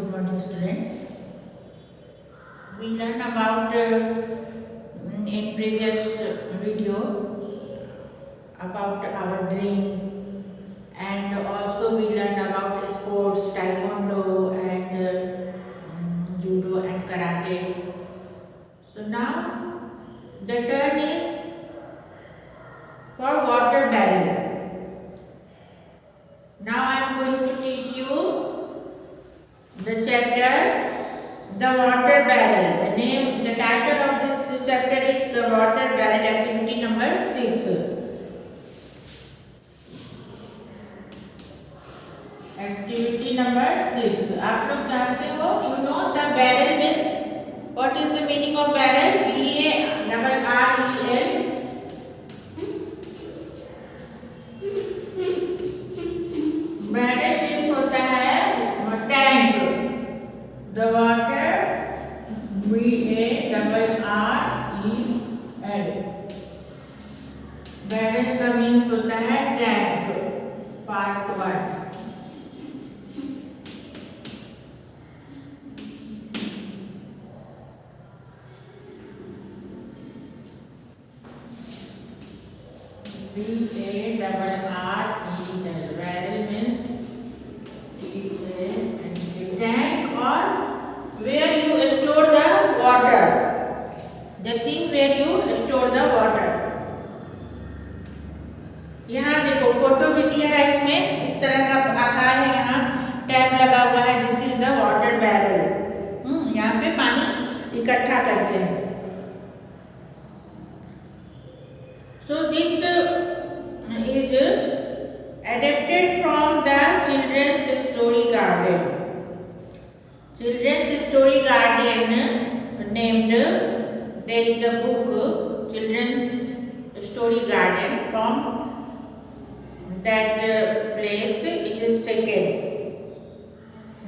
good morning student. We learned about in previous video about our dream, and also we learned about sports, taekwondo and judo and karate. So now the turn is for water barrel. Now I am going to teach you the chapter The Water Barrel. The title of this chapter is The Water Barrel, activity number 6. Activity number 6. आप लोग जानते हो, you know the barrel means, what is the meaning of barrel? B-A-R-R-E-L. Barrel means होता है tank. The water B-A-R-R-E-L. Barrel का means होता है tank. Part 1. B-A-R-R-E-L. Barrel means tank, or where you store the water. The thing where you store the water. यहाँ देखो photo भी दिया है, इसमें इस तरह का आकार है. यहाँ टैप लगा हुआ है. This is the water barrel. यहाँ पे पानी इकट्ठा करते हैं. So this is adapted from the children's story garden. Children's story garden named, there is a book, children's story garden, from that place it is taken,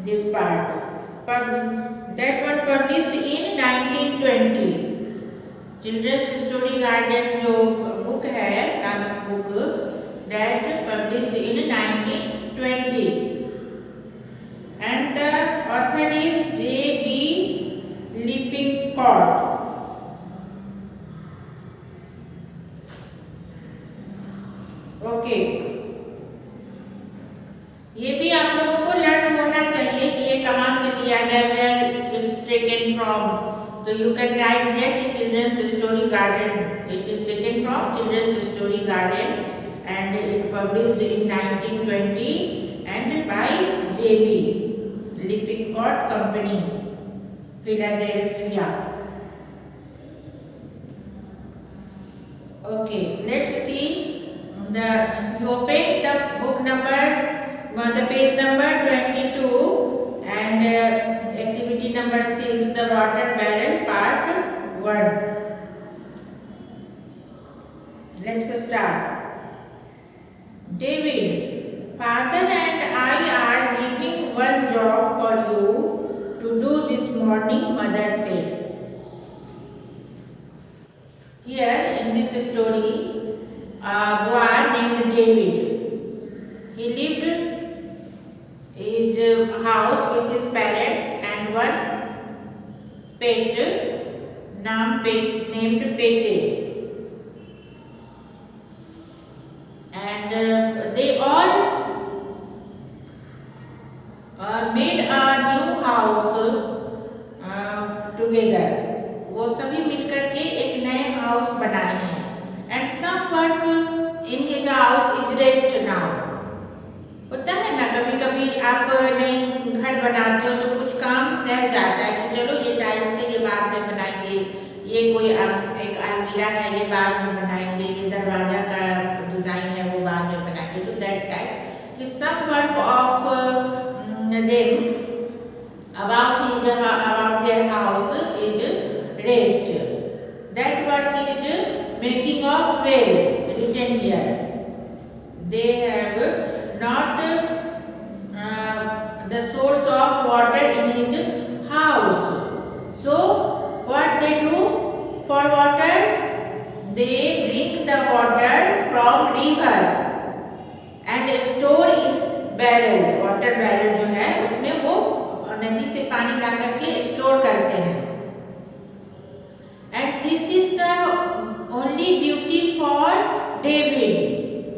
this part. That one published in 1920. Children's story garden जो book है, नामक book, that published in 1920, and the author is J.B. Lippincott. Okay, ये भी आप लोगों को learn होना चाहिए कि ये कहाँ से लिया गया, where it's taken from. So you can write there कि children's story garden, it is taken from children's story garden and it published in 1920 and by J.B. Lippincott Company, Philadelphia. Okay, let's see. You open the book number, the page number 22 and activity number 6, The Water Barrel, part 1. Let's start. David, father and I are leaving one job for you to do this morning, mother said. Here in this story, a boy named David, he lived his house with his parents and one pet named Pete. And they all made a new house together. वो सभी मिलकर के एक नए house बनाए हैं. And some work in his house is rest now. होता है ना, कभी कभी आप नई घर बनाते हो तो कुछ काम रह जाता है कि चलो ये टाइल से ये बाद में बनाएंगे, ये कोई एक अलमीरा है ये बाद में बनाएंगे, ये दरवाजा का डिजाइन है वो बाद में बनाएंगे. तो दैट टाइप कि some work of them about their house is rest. That work is making of well, written here. They have not the source of water in his house. So what they do for water? They bring the water from river and store in barrel, water barrel जो है उसमें वो नदी से पानी ला करके store करते हैं। And this is the only duty for David.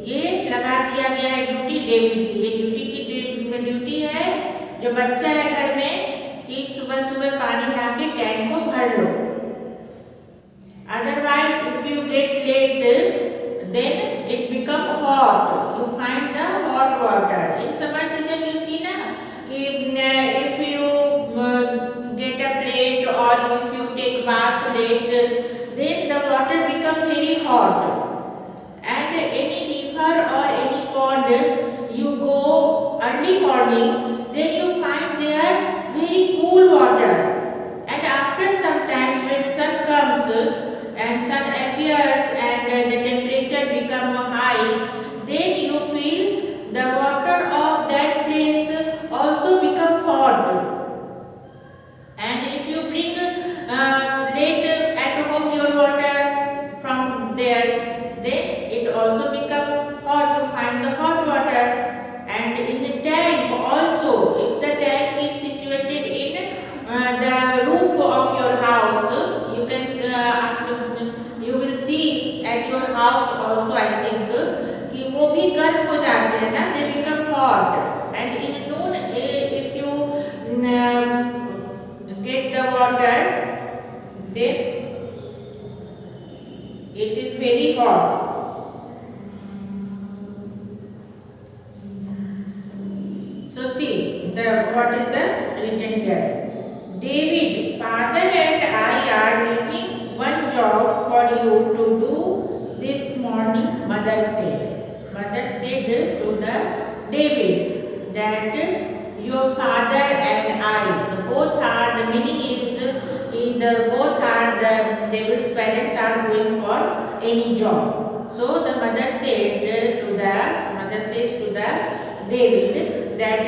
ये लगा दिया गया है ड्यूटी डेविड की। ये ड्यूटी है जो बच्चा है घर में कि सुबह सुबह पानी ला के टैंक को भर लो। Otherwise if you get late then it become hot, you find the hot water in summer season। you see na ki if you get a plate or if you take bath late, then the water become very hot। and any river or any pond you go early morning, then you find there very cool water। and after some time when sun comes and sun appears and the temperature become high, then you feel the water of that place also become hot। and if you bring late at home your water from there, then it also become hot, you find the hot water। and in a tank also, if the tank is situated in the roof of your house, you can you will see at your house also I think कि वो भी गर्म हो जाते हैं ना, they become hot। and in noon if you get the water, then it is very hot। so see what is the written here। David, father and I are leaving one job for you to do this morning, mother said। Mother said to the David that your father and I, both are, the meaning is both are the David's parents are going for any job। so the mother said to the mother says to the David that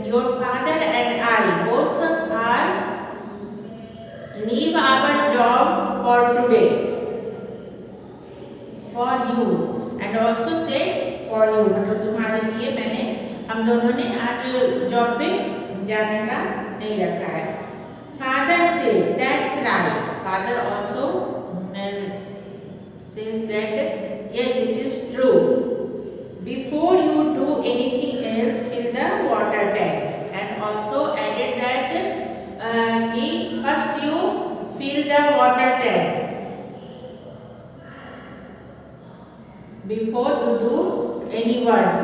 your father and I both are leave our job for today for you, and also say for you, मतलब तुम्हारे लिए मैंने, हम दोनों ने आज job पे जाने का नहीं रखा है। Father said that's right। Father also says that yes it is true। before you do anything else fill the water tank। and also added that कि first you fill the water tank before you do any work।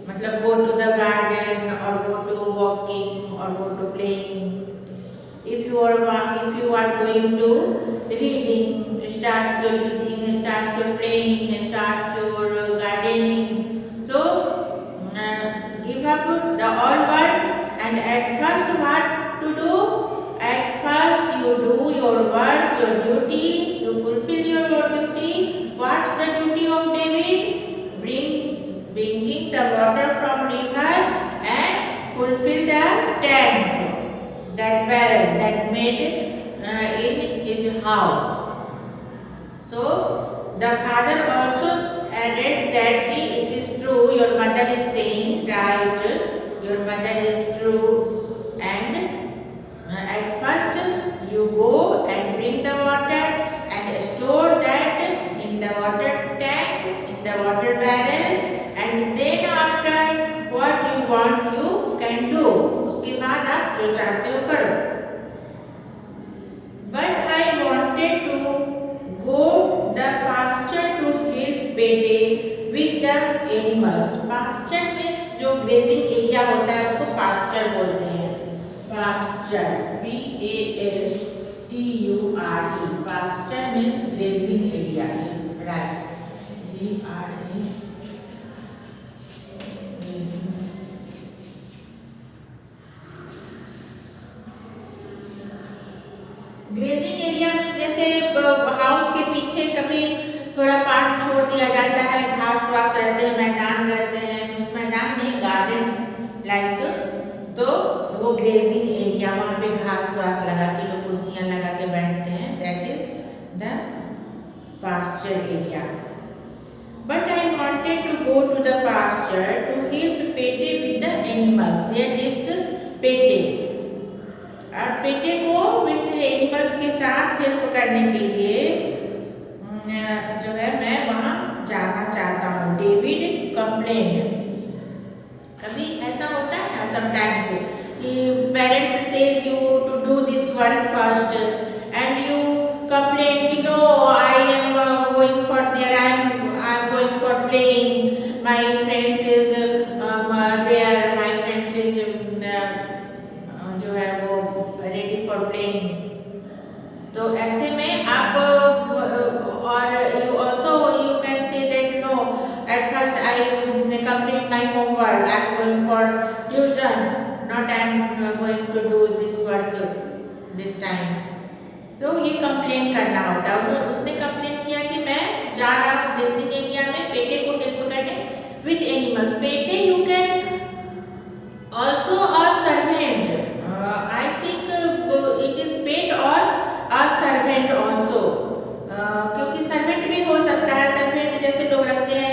मतलब go to the garden or go to walking or go to playing। if you are going to reading, starts your reading, starts your playing, starts your gardening, so give up the all work and at first what to do? At first you do your work, your duty, you fulfill your duty। what's the duty of David? Bringing the water from river and fulfill the tank, that barrel that made in his house। so the father also added that it is true, your mother is saying right, your mother is true। and at first you go and bring the water and store that in the water tank, in the water barrel, and then after what you want you can do। उसके बाद आप जो चाहते हो करो। but I wanted to go the pasture to help Bete with the animals। pasture means जो grazing area होता है उसको pasture बोलते हैं। pasture pasture pasture means grazing area, right? Grazing area में जैसे हाउस के पीछे कभी थोड़ा पार्ट छोड़ दिया जाता है, घास वास रहते हैं, मैदान रहते हैं, मीन्स मैदान नहीं गार्डन लाइक, तो वो ग्रेजिंग एरिया, वहाँ पे घास वास लगा के लोग कुर्सियाँ लगा के बैठते हैं, that is the pasture area. But I wanted to go to the pasture to help Pete with the animals। There lives Pete। और पेटे को विथ एनिमल्स के साथ हेल्प करने के लिए जो है मैं वहाँ जाना चाहता हूँ। David complain. कभी ऐसा होता है ना समटाइम्स कि parents says you to do this work first and you complain कि no I am going for there, I am going for playing, my friends is there, my friends is जो है वो रेडी फॉर प्लेइंग। तो ऐसे में आप और you also you can say that no at first I complete my homework, I am going for tuition, not I am going to do this work this time। तो ये complain करना होता है। उसने कंप्लेन किया कि मैं जा रहा हूँ ग्रेजिंग एरिया में पेटे को हेल्प करने with animals. Pet you can also a servant, I think it is pet और अ सर्वेंट ऑल्सो, क्योंकि सर्वेंट भी हो सकता है। सर्वेंट जैसे लोग रखते हैं,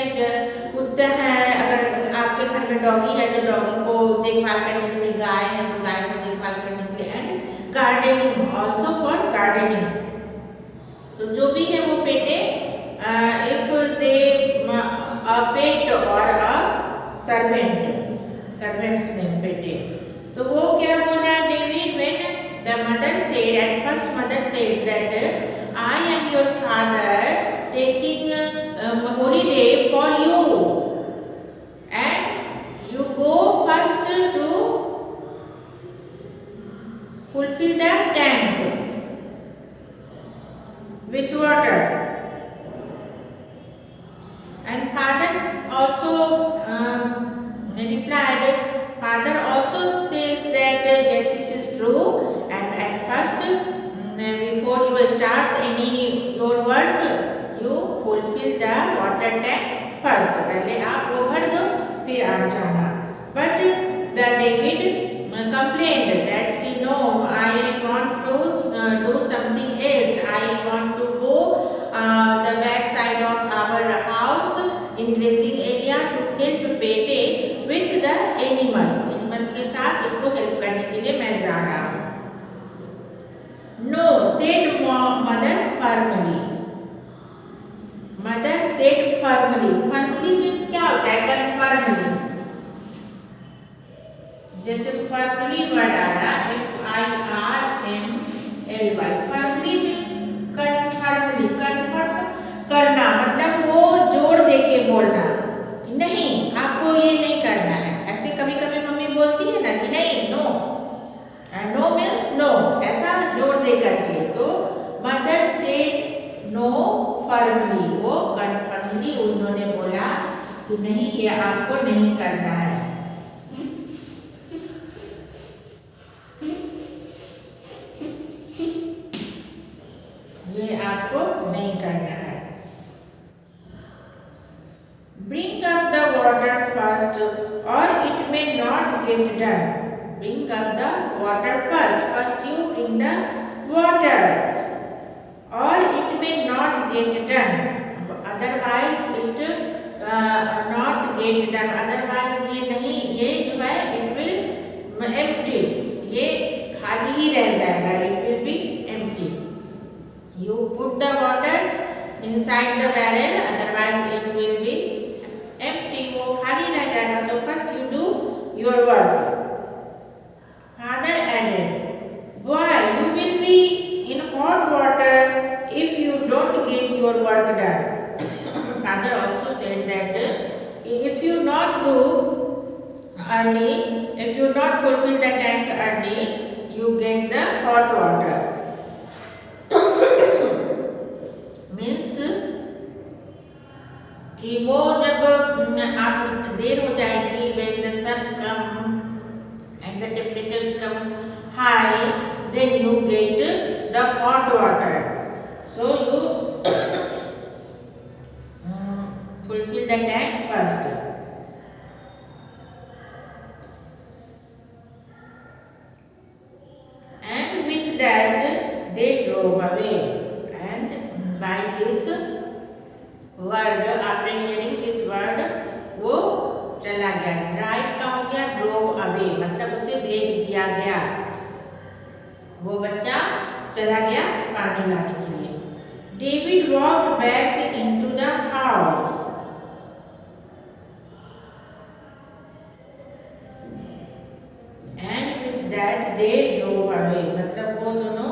कुत्ता है, अगर आपके घर में डॉगी है तो डॉगी को देखभाल करने के लिए, गाय है तो गाय को देखभाल करने के लिए, and gardening also for gardening. तो जो भी है वो पेटे, इफ दे अ पेट और अ सर्वेंट, सर्वेंट्स नेम पेटे। तो वो क्या बोल रहा है David, when the mother said, at first mother said that I am your father taking a holiday for you and you go first to fulfill the tank with water। And father also replied, father also says that yes it is true, and at first before you start any your work you fulfill the water tank first। पहले आप वो भर दो फिर आप जाना। But the David complained that no, I want to do something else, I want to go the back side of our house in grazing area to help Pete with the animals। Animal के साथ उसको help करने के लिए मैं जा रहा हूँ। No, said mother firmly। Mother said firmly। Firmly means क्या होता है? Confirmly। जैसे firmly वर्ड आया, FIRMLY। Firmly means confirmly, confirm करना, मतलब वो जोर दे के बोलना कि नहीं आपको ये नहीं करना है। ऐसे कभी कभी मम्मी बोलती है ना कि नहीं, नो, नो मीन्स नो, ऐसा जोर दे करके। तो मदर सेड नो फर्मली, वो कन्फर्मली उन्होंने बोला कि नहीं ये आपको नहीं करना है। ये आपको नहीं करना है। Bring up the water first or it may not get done। Bring up the water first, first you bring the water or it may not get done, otherwise it not get done, otherwise ये नहीं, ये जो है it will empty, ये खाली ही रह जाएगा, it will be empty। You put the water inside the barrel, otherwise it will be empty, वो खाली रह जाएगा। So first you do your work। Father added, boy, you will be in hot water if you don't get your work done। Father also said that if you not do early, if you not fulfill the tank early, you get the hot water। Means कि वो जब आप देर हो जाएगी, when the sun come and the temperature become high, then you get the hot water, so you fulfill the tank first। And with that they drove away, and by this word, after hearing this word, वो चला गया। Drive का हो गया drove away, मतलब उसे भेज दिया गया। वो बच्चा चला गया पानी लाने के लिए. David walked back into the house. And with that they drove away. मतलब वो दोनों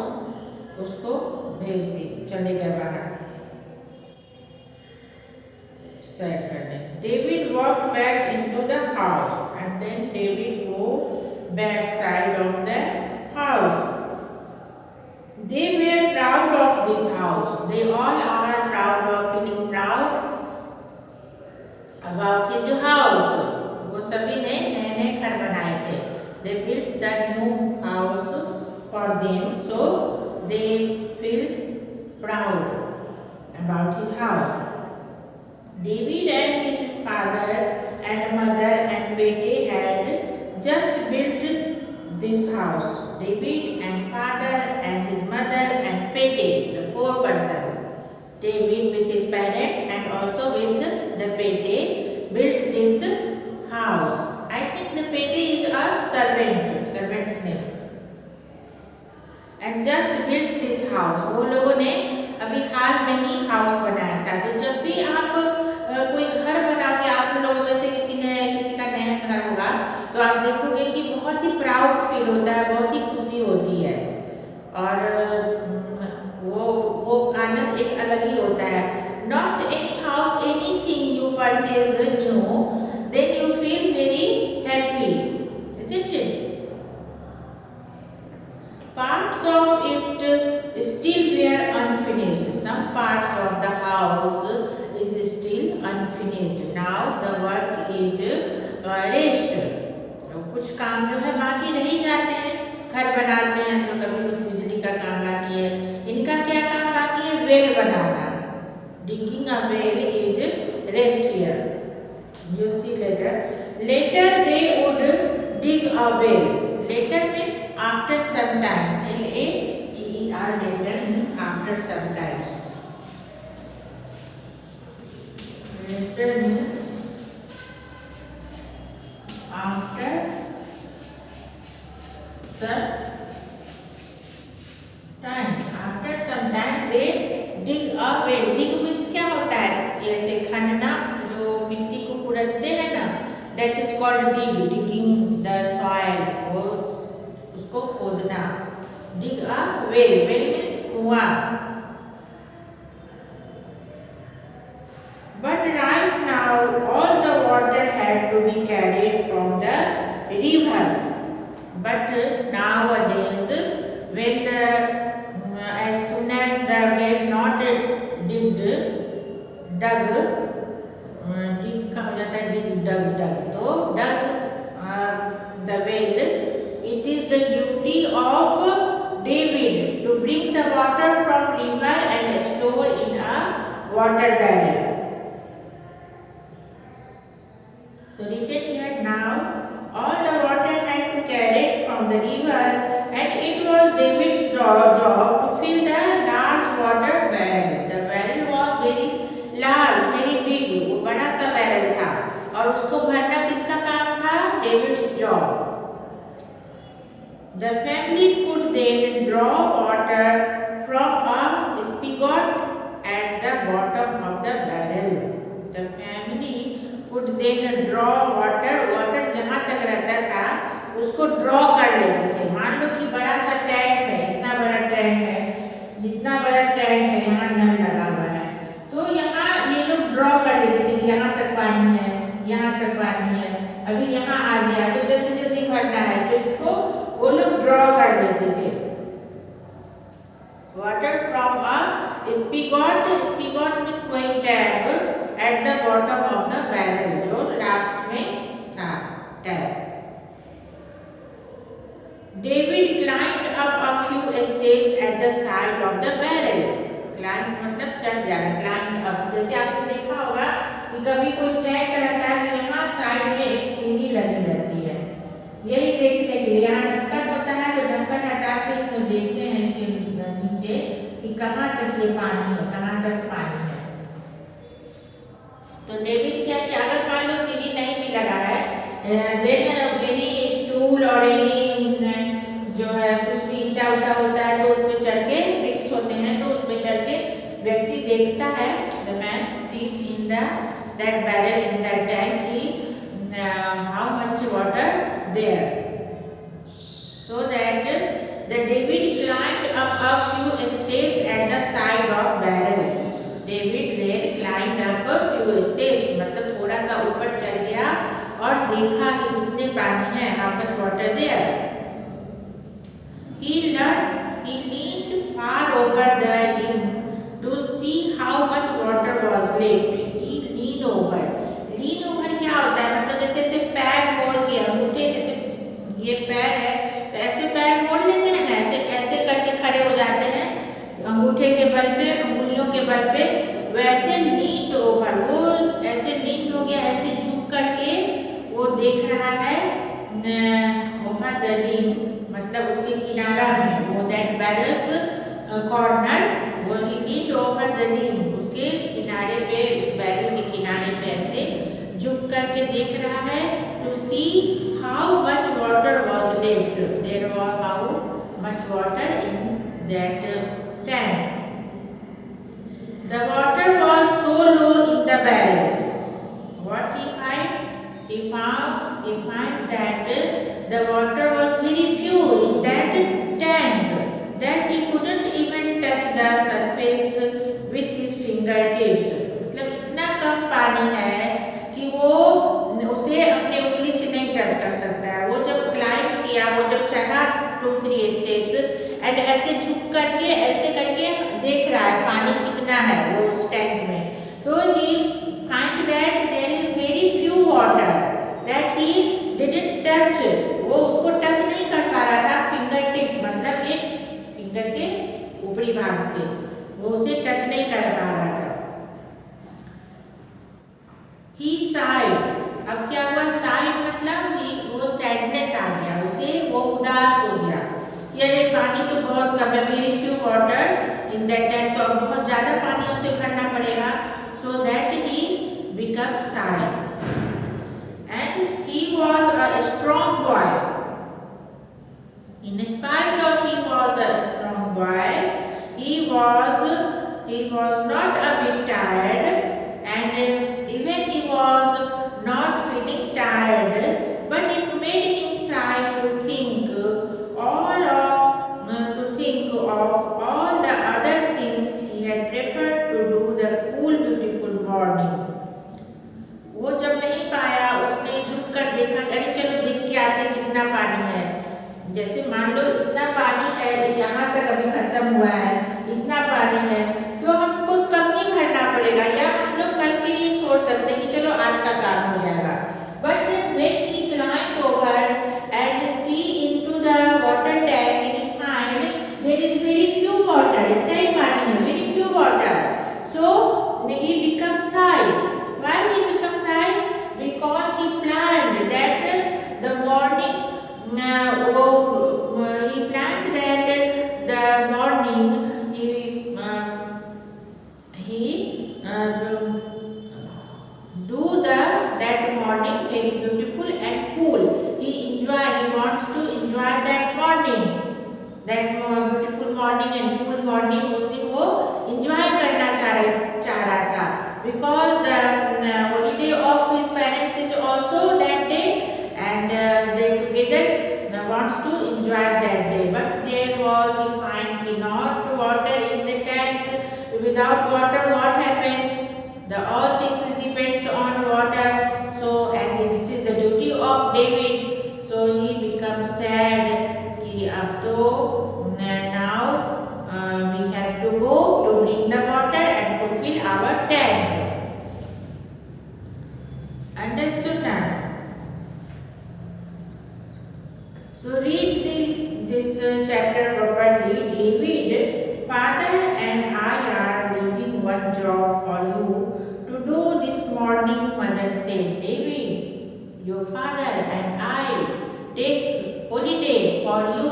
उसको भेज दी, चले गए बाहर सैर करने. David walked back into the house and then David go back side of the house. They were proud of this house. They all are proud of, feeling proud about his house. वो सभी ने नए नए घर बनाए थे. They built the new house for them, so they feel proud about his house. David and his father and mother and Bete had just built this house. David and father and his mother and Bete, the 4 persons. David with his parents and also with the Bete built this house. I think the Bete is a servant's name. And just built this house. वो लोगों ने अभी हाल में ही house बनाया था. तो जब भी आप कोई घर बना के आप लोगों में से किसी का नया घर होगा तो आप देखोगे कि बहुत ही प्राउड फील होता है, बहुत ही खुशी होती है और वो आनंद एक अलग ही होता है. Not any house, anything you purchase new, then you feel very happy, isn't it? Parts of it still were unfinished. Some parts of the house is still unfinished. Now the work is rest. कुछ काम जो है बाकी रह ही जाते हैं. घर बनाते हैं तो कभी कुछ बिजली का काम बाकी है. इनका क्या काम बाकी है? Well banana. Digging a well is rest here. You see later. Later they would dig a well. Later means after some times. L-A-T-E-R. Later means after some times. Later means after some time. After some time they dig a well. Dig means क्या होता है? ऐसे खनना, जो मिट्टी को कुड़ते हैं ना, that is called dig. Digging the soil. वो उसको खोदना. Dig a well. Well means कुआं. But right now all the water had to be carried from the river. But nowadays when as soon as the well not dug का हो जाता है dug. तो dug the well, it is the duty of David to bring the water from river and store in a water barrel. So written here, now all the water had to carried from the river and it was David's job to fill the large water barrel. The barrel was very large, very big. वो बड़ा सा barrel था और उसको भरना किसका काम था? David's job. The family could then draw water from a spigot at the bottom of the barrel. The family could then draw water. Water जहाँ तक रहता था उसको ड्रॉ कर लेते थे. मान लो कि बड़ा सा टैंक है, इतना बड़ा टैंक है, जितना बड़ा टैंक है, यहाँ नल लगा हुआ है, तो यहाँ ये लोग ड्रॉ कर लेते थे कि यहाँ तक पानी है, यहाँ तक पानी है, अभी यहाँ आ गया तो जल्दी जल्दी भरना है, तो इसको वो लोग ड्रॉ कर लेते थे. वाटर फ्रॉम अ स्पिगॉट मीन्स वही tap at the bottom of the barrel, जो लास्ट में था tap. David climbed up a few steps at the side of the barrel. Climb मतलब चढ़ जाना. Climbed up, जैसे आपने देखा होगा कि कभी कोई टैंक रहता है तो यहाँ साइड में एक सीढ़ी लगी रहती है, यही देखने के लिए. यहाँ ढक्कन होता है तो ढक्कन हटा के इसमें देखते हैं इसके नीचे कि कहाँ तक ये पानी है, कहाँ तक पानी है. तो डेविड क्या कि अगर मान लो सीढ़ी नहीं भी लगा है, देन एनी स्टूल और एनी जो है कुछ भी गड्ढा उड्ढा होता है तो उसमें चढ़ के रिक्स होते हैं तो उसमें चढ़ के व्यक्ति देखता है, the man sees in that barrel in that tank की how much water there, so that the David climbed up a few steps at the side of barrel. David then climbed up a few steps, मतलब थोड़ा सा ऊपर चढ़ गया और देखा कि कितने पानी है, how much water there. He leaned far over the rim to see how much water was left. He leaned over. Lean over क्या होता है, मतलब जैसे ऐसे पैर मोड़ के, अंगूठे जैसे ये पैर है ऐसे पैर मोड़ लेते हैं ना, ऐसे ऐसे करके खड़े हो जाते हैं अंगूठे के बल पे, अंगुलियों के बल पे, वैसे लीन ओवर, वो ऐसे लीन हो गया, ऐसे झुक करके वो देख रहा है ओवर द रिम, मतलब उसके किनारा में, वो दैट बैरल्स कॉर्नर, वो लीन ओवर द रिम, उसके किनारे पे, उस बैरल के किनारे पे ऐसे झुक करके देख रहा है, to see how much water was left. There was how much water in that tank. The water was so low in the barrel. What he find? He found that the water was very few in that tank, that he couldn't even touch the surface with his fingertips. मतलब इतना कम पानी है कि वो उसे अपने उंगली से नहीं टच कर सकता है। वो जब क्लाइंब किया, वो जब चढ़ा 2-3 स्टेप्स एंड ऐसे झुक करके ऐसे करके देख रहा है पानी कितना है वो उस टैंक में, तो he find that there is very few water that he didn't touch, वो उसको टच नहीं कर पा रहा था, फिंगर टिप मतलब ये फिंगर के ऊपरी भाग से वो उसे टच नहीं कर पा रहा था। ही sighed, अब क्या हुआ, साइड मतलब वो सैडनेस आ गया उसे, वो उदास हो गया, यानी पानी तो बहुत कम है, very few water in that tank, तो अब बहुत ज़्यादा पानी उसे भरना पड़ेगा, so that he become side and he was a strong boy, in spite of he was a strong boy, he was not a bit tired and even he was not feeling tired, but it made him sigh to think of all the other things he had preferred to do the cool beautiful morning. वो जब नहीं पाया, उसने झुक कर देखा, अरे चलो देख के आते कितना पानी है, जैसे मान लो इतना पानी है, यहाँ तक अभी खत्म हुआ है, इतना पानी है, तो हमको कम ही भरना पड़ेगा, या हम लोग कल के लिए छोड़ सकते हैं कि चलो आज का काम हो जाएगा, but when he climbed over and see into the water tank, he find there is very few water, इतना ही पानी है, very few water, so he becomes shy. Why he becomes shy? Because he planned that the morning, he planned that the morning he do that morning very beautiful and cool. He wants to enjoy that morning, that beautiful morning and cool morning. उस दिन वो enjoy करना चाह रहा था, because the holiday of his parents is also that day, and they together wants to enjoy that day. But there was, he find not water in the tank. Without water, what happens? The all things depends on water. So, and this is the duty of David. So he becomes sad कि अब तो now we have to go to bring the water and fulfill our tank. Understood now? So read this chapter properly. David, father and I are leaving one job for you to do this morning, mother said. David, your father and I take holiday for you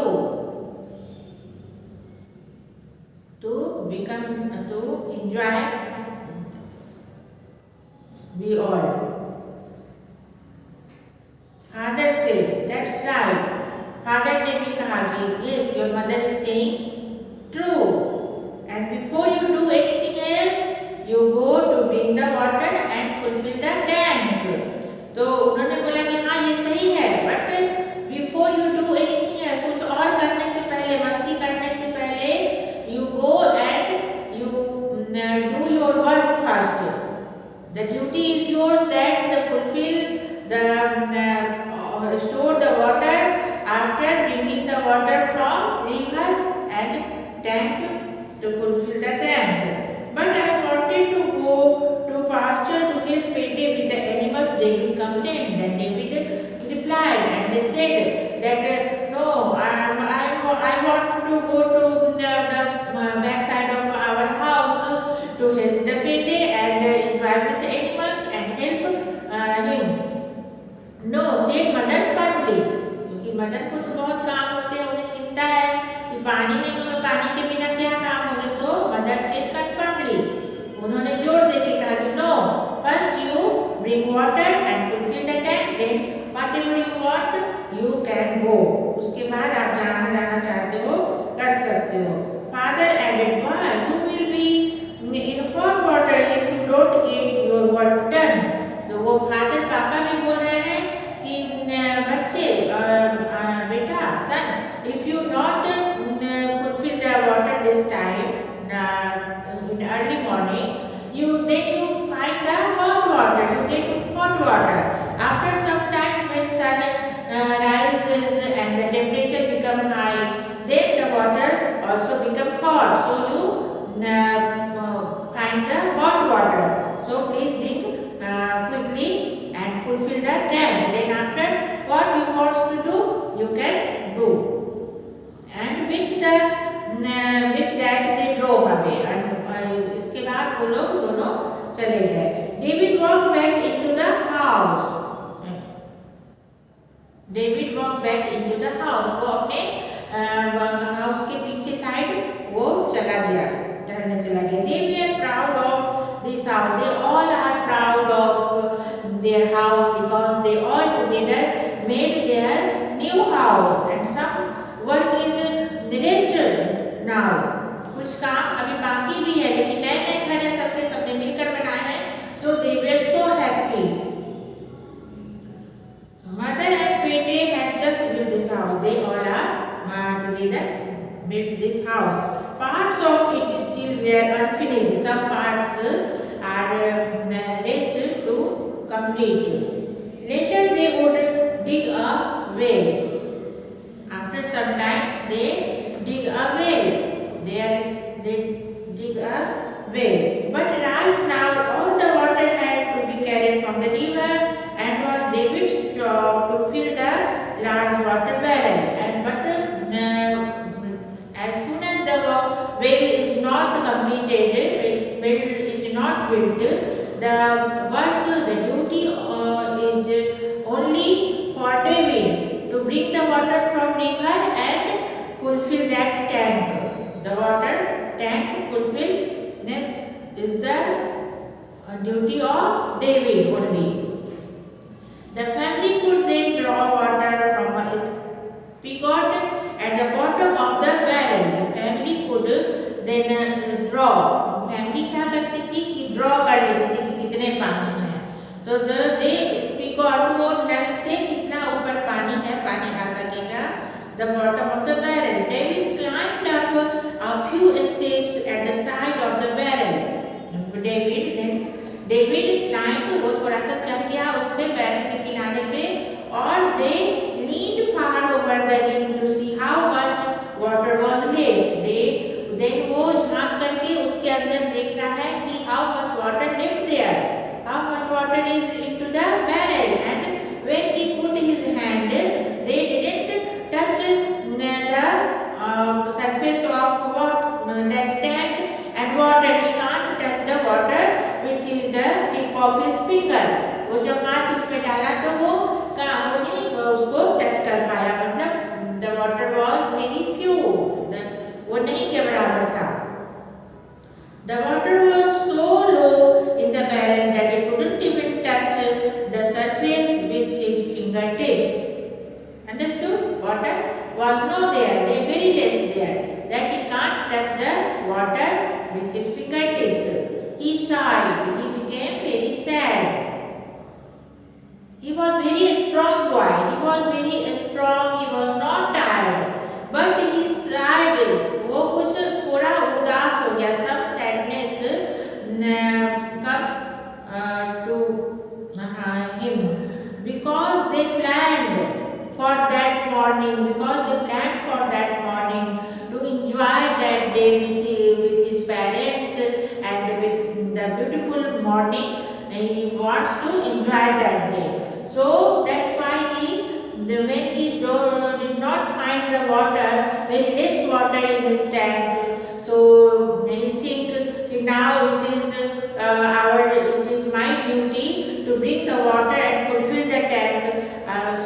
to enjoy we all. Father said, that's right. Father ने भी कहा कि yes your mother is saying true and before you do anything else you go to bring the water and fulfil the tank. तो उन्होंने बोला कि हाँ ये सही है, but before you do anything else, कुछ और करने से पहले, मस्ती करने से पहले, you go and you do your work first. The duty is yours that the fulfill the store the water after bringing the water from river and tank to fulfill the tank. But I wanted to go to pasture to help Pete with the animals. David complained. Then David replied, and they said that no, I want to go to the backside of our house to help the Pete and drive with the animals and help him. No, said mother firmly. क्योंकि mother को तो बहुत काम होते हैं, उन्हें चिंता है कि पानी नहीं होगा, पानी के बिना क्या काम होगा। सो मदर said confirmly. उन्होंने जोर देके कहा कि no, first you bring water and fulfill the tank, then whatever you want you can go. उसके बाद आप जहाँ जाना चाहते हो कर सकते हो। Father added, why you will be in hot water if you don't get your work done. तो वो फादर पापा भी बोल रहे हैं कि बच्चे बेटा सन, if you not fulfill the water this time in early morning, then you find the hot water, you get hot water. After some time when sun rises and the temperature become high, then the water also become hot, so you find the hot water. So please bring quickly and fulfill the tank. Then after what you want to do you can do. And with that they drove away. And इसके बाद वो लोग दोनों चले गए. David walked back into the house. David walked back into the house. वो अपने house के पीछे साइड वो चला गया, टहलने चला गया. They were proud of this house. They all are proud of their house because they all together made their new house. And some work is rest now. कुछ काम अभी बाकी भी है, लेकिन नए नए घर हैं, सबने मिलकर बनाए हैं. So they were so happy. Mother and Pete had just built this house. They all are together built this house. Parts of it still were unfinished. Some parts are rest to complete. Later they would dig a well. After some time they dig a well. They dig a well. But right now all the water had to be carried from the river and was David's job to fill the large water barrel. But as soon as the well is not completed, well is not built, the work, the duty is only for David to bring the water from river and fulfill that tank. The water tank fulfillness is the duty of David only. The family could then draw water from a spigot at the bottom of the barrel. The family could then draw. Family क्या करती थी कि draw कर लेती थी कि कितने पानी है. तो the spigot वो नल से कितना ऊपर पानी है, पानी आ सकेगा. The bottom of the barrel. David climbed up a few steps at the side of the barrel. David climbed, वो थोड़ा सा चढ़ गया उस पे बैरल के किनारे पे, और they leaned far over the rim to see how much water was left. Then वो झांक करके उसके अंदर देख रहा है कि how much water left there, how much water is into the barrel. And when he put his hand, they didn't touch the surface of that tank and water. He can't touch the water with the tip of his finger. वो जब हाथ उस पे डाला तो वो नहीं उसको टच कर पाया, मतलब the water was very few, वो नहीं के बराबर था. The water was so low in the barrel that it couldn't even touch the surface with his fingertips. Understood? Water was no there, they very less there, that he can't touch the water with his fingertips. He sighed, he became very sad. He was very strong boy, he was very strong, he was not tired, but he sighed. वो कुछ थोड़ा उदास हो गया. Some sadness comes to him because they planned for that morning, to enjoy that day with his parents and with the beautiful morning. He wants to enjoy that day. So that's why when he did not find the water, very less water in his tank, so he think now it is my duty to bring the water and fulfill the tank.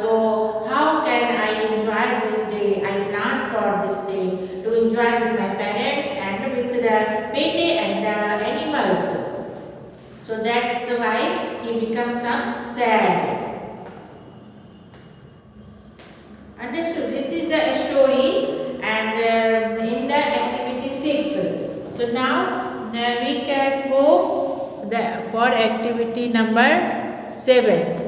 So how can I enjoy this day? I planned for this day to enjoy with my parents and with the pet and the animals. So that's why he becomes sad. Understood? This is the story, and in the activity 6. So now we can go for activity number 7.